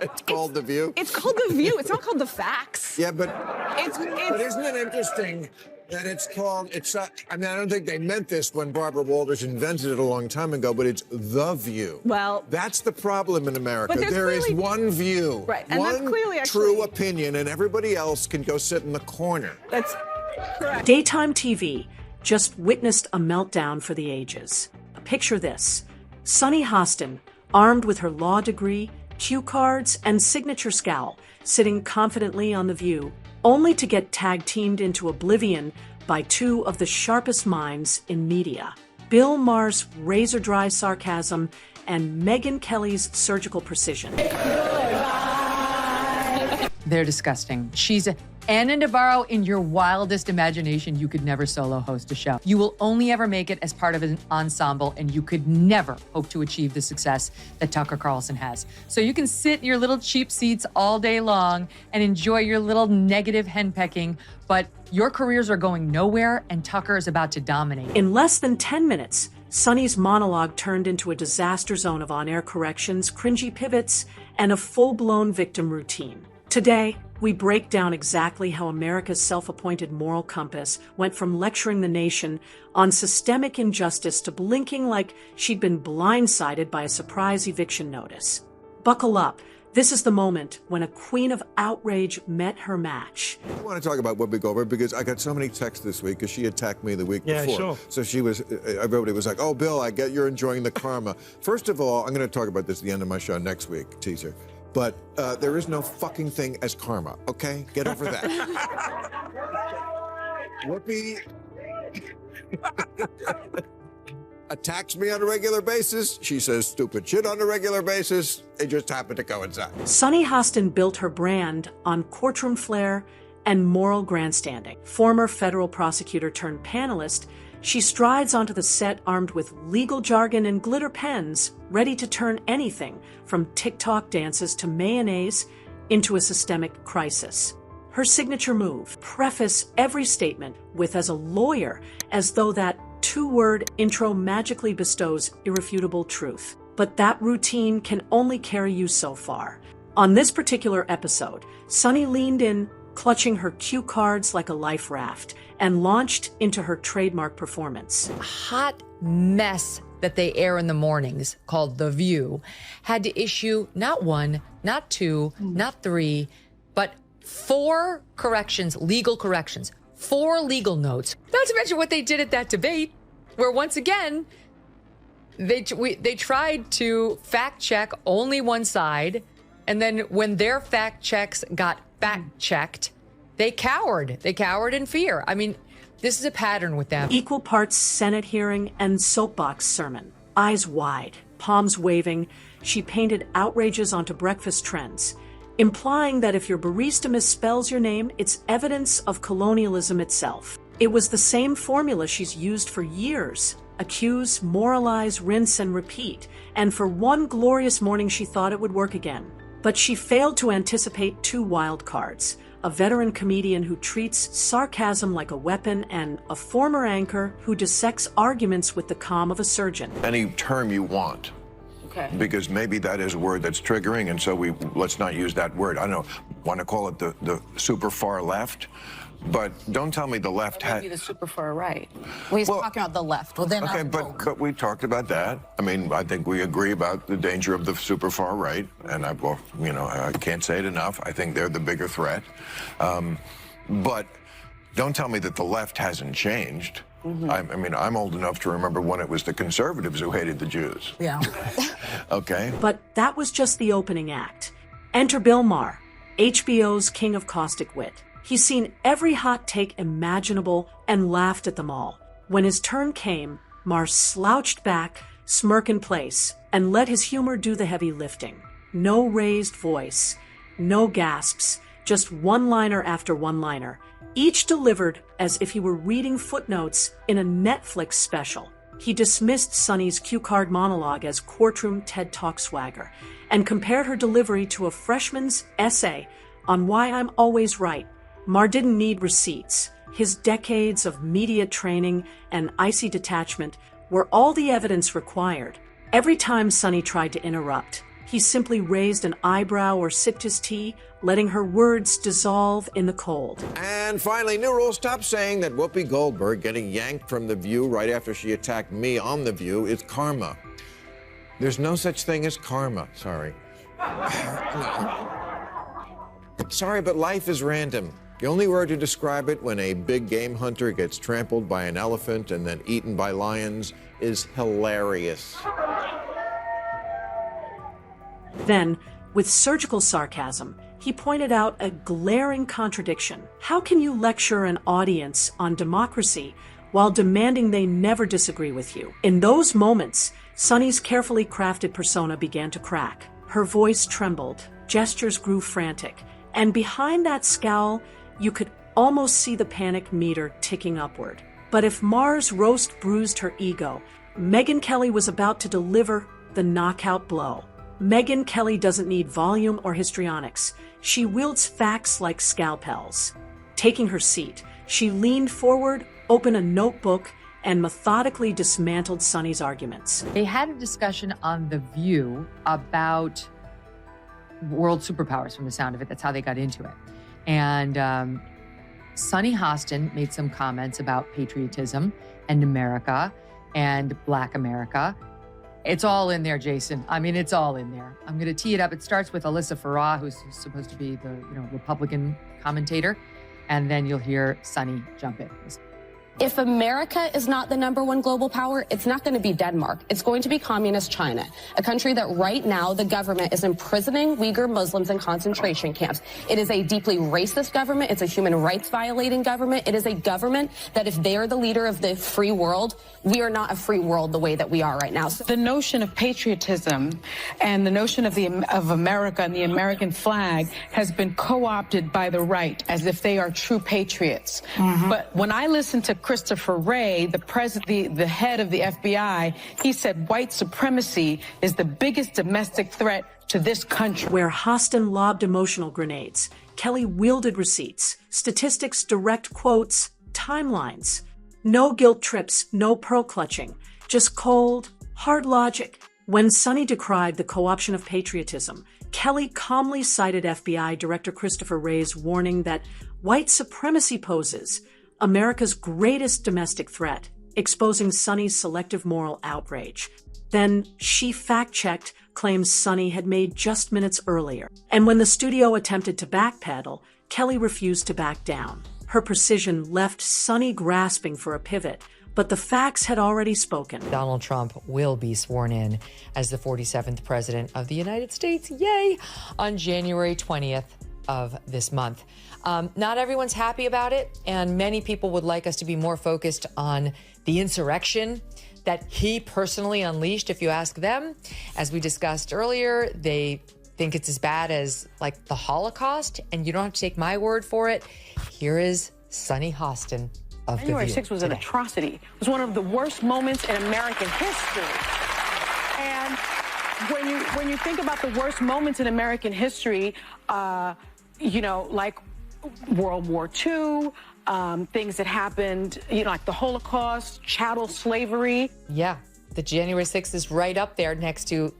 It's called The View? It's called The View. It's not called The Facts. Yeah, but It's isn't it interesting that it's called, I mean, I don't think they meant this when Barbara Walters invented it a long time ago, but it's The View. Well, that's the problem in America. But There is one view, right, and one that's clearly true opinion, and everybody else can go sit in the corner. That's correct. Daytime TV just witnessed a meltdown for the ages. Picture this. Sunny Hostin, armed with her law degree, cue cards, and signature scowl, sitting confidently on The View, only to get tag-teamed into oblivion by two of the sharpest minds in media. Bill Maher's razor-dry sarcasm and Megyn Kelly's surgical precision. They're disgusting. She's Anna Navarro in your wildest imagination. You could never solo host a show. You will only ever make it as part of an ensemble, and you could never hope to achieve the success that Tucker Carlson has. So you can sit in your little cheap seats all day long and enjoy your little negative henpecking, but your careers are going nowhere, and Tucker is about to dominate. In less than 10 minutes, Sunny's monologue turned into a disaster zone of on-air corrections, cringy pivots, and a full-blown victim routine. Today, we break down exactly how America's self-appointed moral compass went from lecturing the nation on systemic injustice to blinking like she'd been blindsided by a surprise eviction notice. Buckle up. This is the moment when a queen of outrage met her match. I want to talk about Whoopi Goldberg because I got so many texts this week because she attacked me the week before. Sure. So everybody was like, oh, Bill, I get you're enjoying the karma. First of all, I'm going to talk about this at the end of my show next week, teaser. But there is no fucking thing as karma, okay? Get over that. Whoopi attacks me on a regular basis. She says stupid shit on a regular basis. They just happen to coincide. Sunny Hostin built her brand on courtroom flair and moral grandstanding. Former federal prosecutor turned panelist, she strides onto the set armed with legal jargon and glitter pens, ready to turn anything from TikTok dances to mayonnaise into a systemic crisis. Her signature move, preface every statement with as a lawyer, as though that two-word intro magically bestows irrefutable truth. But that routine can only carry you so far. On this particular episode, Sunny leaned in, clutching her cue cards like a life raft, and launched into her trademark performance. Hot mess that they air in the mornings, called The View, had to issue not one, not two, not three, but 4 corrections, legal corrections, 4 legal notes. Not to mention what they did at that debate, where once again, they tried to fact check only one side, and then when their fact checks got fact checked, they cowered. They cowered in fear. I mean, this is a pattern with them. Equal parts Senate hearing and soapbox sermon. Eyes wide, palms waving, she painted outrages onto breakfast trends, implying that if your barista misspells your name, it's evidence of colonialism itself. It was the same formula she's used for years. Accuse, moralize, rinse, and repeat. And for one glorious morning, she thought it would work again. But she failed to anticipate 2 wild cards. A veteran comedian who treats sarcasm like a weapon, and a former anchor who dissects arguments with the calm of a surgeon. Any term you want. Okay. Because maybe that is a word that's triggering, and so let's not use that word. I don't know, want to call it the super far left? But don't tell me the left Maybe the super far right. Well, he's talking about the left. Well, then okay, but we talked about that. I mean, I think we agree about the danger of the super far right, and I can't say it enough. I think they're the bigger threat. But don't tell me that the left hasn't changed. I mean, I'm old enough to remember when it was the conservatives who hated the Jews. Yeah. Okay. But that was just the opening act. Enter Bill Maher, HBO's king of caustic wit. He's seen every hot take imaginable and laughed at them all. When his turn came, Maher slouched back, smirk in place, and let his humor do the heavy lifting. No raised voice, no gasps, just one-liner after one-liner, each delivered as if he were reading footnotes in a Netflix special. He dismissed Sunny's cue card monologue as courtroom TED Talk swagger and compared her delivery to a freshman's essay on why I'm always right. Maher didn't need receipts. His decades of media training and icy detachment were all the evidence required. Every time Sunny tried to interrupt, He simply raised an eyebrow or sipped his tea, letting her words dissolve in the cold. And finally, new rule, stop saying that Whoopi Goldberg getting yanked from The View right after she attacked me on The View is karma. There's no such thing as karma, sorry. No. Sorry, but life is random. The only word to describe it when a big game hunter gets trampled by an elephant and then eaten by lions is hilarious. Then, with surgical sarcasm, he pointed out a glaring contradiction. How can you lecture an audience on democracy while demanding they never disagree with you? In those moments, Sunny's carefully crafted persona began to crack. Her voice trembled, gestures grew frantic, and behind that scowl, you could almost see the panic meter ticking upward. But if Maher's roast bruised her ego, Megyn Kelly was about to deliver the knockout blow. Megyn Kelly doesn't need volume or histrionics. She wields facts like scalpels. Taking her seat, she leaned forward, opened a notebook, and methodically dismantled Sunny's arguments. They had a discussion on The View about world superpowers from the sound of it. That's how they got into it. And Sunny Hostin made some comments about patriotism and America and Black America. It's all in there, Jason. I mean, it's all in there. I'm going to tee it up. It starts with Alyssa Farah, who's supposed to be the Republican commentator, and then you'll hear Sunny jump in. If America is not the #1 global power, it's not going to be Denmark. It's going to be communist China, a country that right now the government is imprisoning Uyghur Muslims in concentration camps. It is a deeply racist government. It's a human rights violating government. It is a government that if they are the leader of the free world, we are not a free world the way that we are right now. The notion of patriotism and the notion of America and the American flag has been co-opted by the right as if they are true patriots. But when I listen to Christopher Wray, the head of the FBI, he said white supremacy is the biggest domestic threat to this country. Where Hostin lobbed emotional grenades, Kelly wielded receipts, statistics, direct quotes, timelines. No guilt trips, no pearl clutching, just cold, hard logic. When Sunny decried the co-option of patriotism, Kelly calmly cited FBI Director Christopher Wray's warning that white supremacy poses America's greatest domestic threat, exposing Sunny's selective moral outrage. Then she fact-checked claims Sunny had made just minutes earlier. And when the studio attempted to backpedal, Kelly refused to back down. Her precision left Sunny grasping for a pivot, but the facts had already spoken. Donald Trump will be sworn in as the 47th president of the United States, yay, on January 20th of this month. Not everyone's happy about it, and many people would like us to be more focused on the insurrection that he personally unleashed. If you ask them, as we discussed earlier, they think it's as bad as like the Holocaust, and you don't have to take my word for it. Here is Sunny Hostin of January The View 6th was an atrocity. It was one of the worst moments in American history. And when you think about the worst moments in American history, like World War II, things that happened, like the Holocaust, chattel slavery. Yeah, the January 6th is right up there next to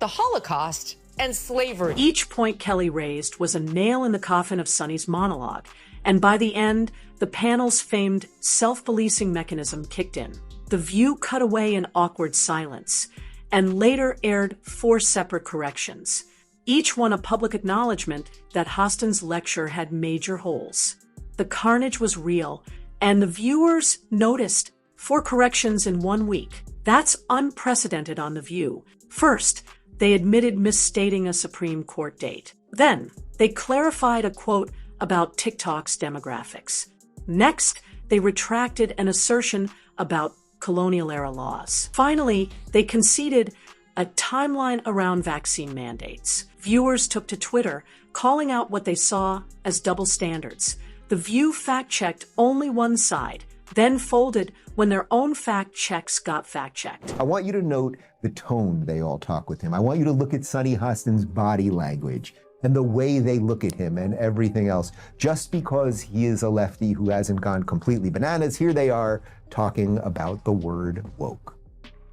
the Holocaust and slavery. Each point Kelly raised was a nail in the coffin of Sunny's monologue, and by the end, the panel's famed self-policing mechanism kicked in. The View cut away in awkward silence, and later aired 4 separate corrections, each one a public acknowledgement that Hostin's lecture had major holes. The carnage was real, and the viewers noticed 4 corrections in 1 week. That's unprecedented on The View. First, they admitted misstating a Supreme Court date. Then, they clarified a quote about TikTok's demographics. Next, they retracted an assertion about colonial-era laws. Finally, they conceded a timeline around vaccine mandates. Viewers took to Twitter, calling out what they saw as double standards. The View fact-checked only one side, then folded when their own fact-checks got fact-checked. I want you to note the tone they all talk with him. I want you to look at Sunny Hostin's body language and the way they look at him and everything else. Just because he is a lefty who hasn't gone completely bananas, here they are talking about the word woke.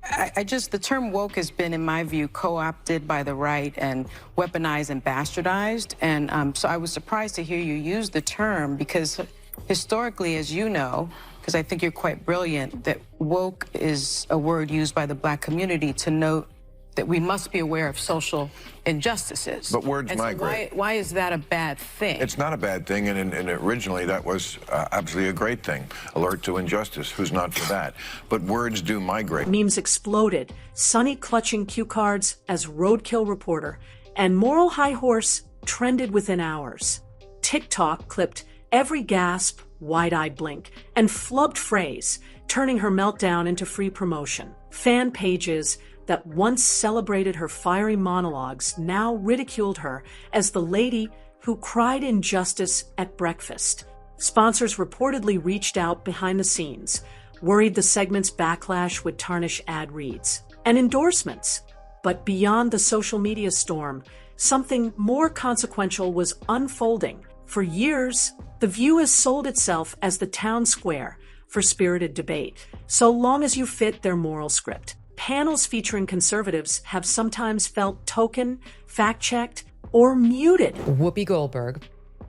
The term woke has been, in my view, co-opted by the right and weaponized and bastardized. And so I was surprised to hear you use the term because historically, as you know, because I think you're quite brilliant, that woke is a word used by the Black community to note that we must be aware of social injustices. But words and migrate. So why is that a bad thing? It's not a bad thing, and originally that was absolutely a great thing. Alert to injustice, who's not for that? But words do migrate. Memes exploded, Sunny clutching cue cards as roadkill reporter, and moral high horse trended within hours. TikTok clipped every gasp, wide-eyed blink, and flubbed phrase, turning her meltdown into free promotion. Fan pages that once celebrated her fiery monologues now ridiculed her as the lady who cried injustice at breakfast. Sponsors reportedly reached out behind the scenes, worried the segment's backlash would tarnish ad reads and endorsements. But beyond the social media storm, something more consequential was unfolding. For years, The View has sold itself as the town square for spirited debate, so long as you fit their moral script. Panels featuring conservatives have sometimes felt token, fact-checked, or muted. Whoopi Goldberg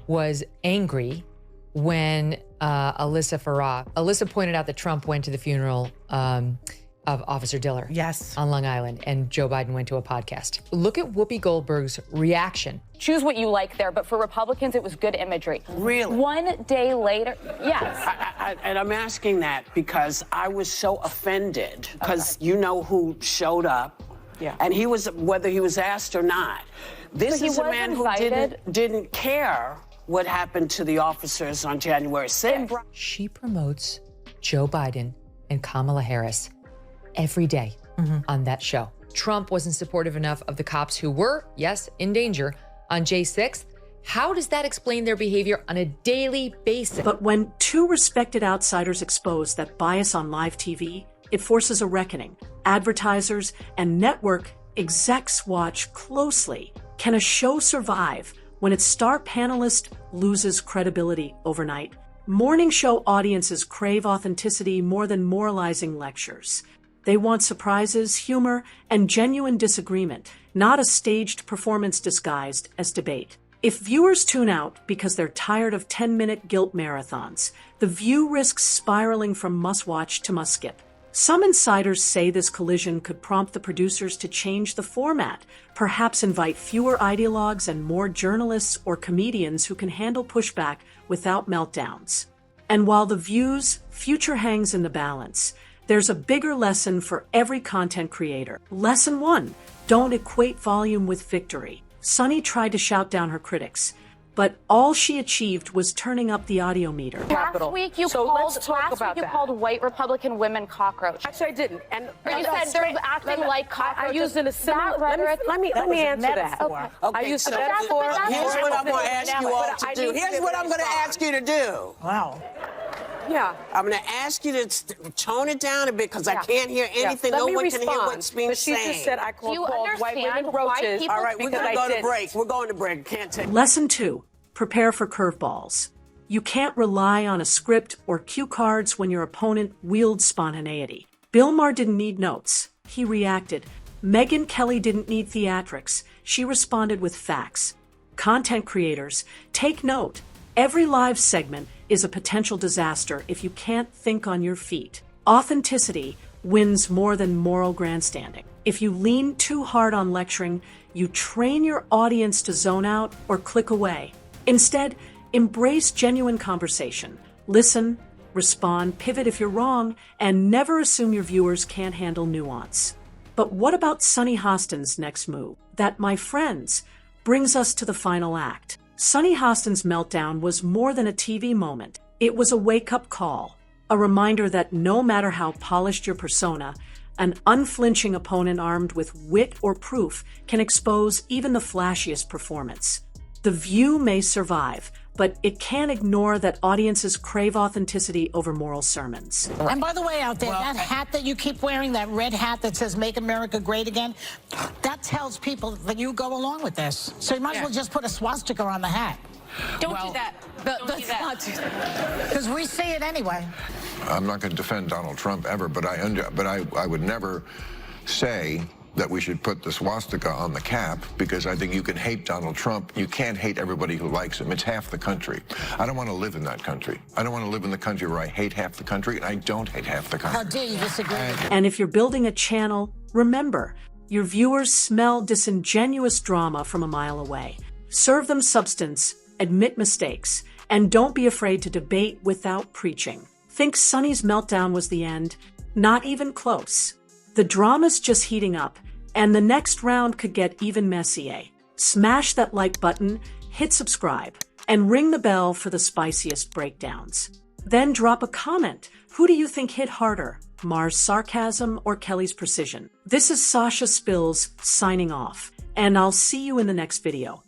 was angry when Alyssa pointed out that Trump went to the funeral of Officer Diller. Yes. On Long Island, and Joe Biden went to a podcast. Look at Whoopi Goldberg's reaction. Choose what you like there, but for Republicans, it was good imagery. Really? One day later, yes. And I'm asking that because I was so offended because you know who showed up. Yeah. And he was, whether he was asked or not. This But he is a was man invited. who didn't care what happened to the officers on January 6th. She promotes Joe Biden and Kamala Harris every day on that show. Trump wasn't supportive enough of the cops who were, yes, in danger on J 6th. How does that explain their behavior on a daily basis? But when two respected outsiders expose that bias on live TV, it forces a reckoning. Advertisers and network execs watch closely. Can a show survive when its star panelist loses credibility overnight? Morning show audiences crave authenticity more than moralizing lectures. They want surprises, humor, and genuine disagreement, not a staged performance disguised as debate. If viewers tune out because they're tired of 10-minute guilt marathons, The View risks spiraling from must-watch to must-skip. Some insiders say this collision could prompt the producers to change the format, perhaps invite fewer ideologues and more journalists or comedians who can handle pushback without meltdowns. And while The View's future hangs in the balance, there's a bigger lesson for every content creator. Lesson 1, don't equate volume with victory. Sunny tried to shout down her critics, but all she achieved was turning up the audio meter. Last week you called white Republican women cockroach. Actually, I didn't. And You said they're acting like cockroaches. I used in a similar. Let me answer that. Okay. I used a metaphor. Here's what I'm going to ask you all to do. Here's what I'm going to ask you to do. Wow. Yeah. I'm going to ask you to tone it down a bit because I can't hear anything. No one can hear what's being said. She just said I called white women why roaches. people All right, we're going to go to break. We're going to break. Can't take. Lesson 2, prepare for curveballs. You can't rely on a script or cue cards when your opponent wields spontaneity. Bill Maher didn't need notes. He reacted. Megyn Kelly didn't need theatrics. She responded with facts. Content creators, take note. Every live segment is a potential disaster if you can't think on your feet. Authenticity wins more than moral grandstanding. If you lean too hard on lecturing, you train your audience to zone out or click away. Instead, embrace genuine conversation. Listen, respond, pivot if you're wrong, and never assume your viewers can't handle nuance. But what about Sunny Hostin's next move? That, my friends, brings us to the final act. Sunny Hostin's meltdown was more than a TV moment. It was a wake-up call, a reminder that no matter how polished your persona, an unflinching opponent armed with wit or proof can expose even the flashiest performance. The View may survive, but it can't ignore that audiences crave authenticity over moral sermons. And by the way, out there, that hat that you keep wearing, that red hat that says "Make America Great Again," that tells people that you go along with this. So you might as well just put a swastika on the hat. Don't do that. Don't do that. Because we see it anyway. I'm not going to defend Donald Trump ever, but I would never say that we should put the swastika on the cap, because I think you can hate Donald Trump. You can't hate everybody who likes him. It's half the country. I don't want to live in that country. I don't want to live in the country where I hate half the country, and I don't hate half the country. How dare you disagree? And if you're building a channel, remember, your viewers smell disingenuous drama from a mile away. Serve them substance, admit mistakes, and don't be afraid to debate without preaching. Think Sunny's meltdown was the end? Not even close. The drama's just heating up, and the next round could get even messier. Smash that like button, hit subscribe, and ring the bell for the spiciest breakdowns. Then drop a comment. Who do you think hit harder, Maher's sarcasm or Kelly's precision? This is Sasha Spills signing off, and I'll see you in the next video.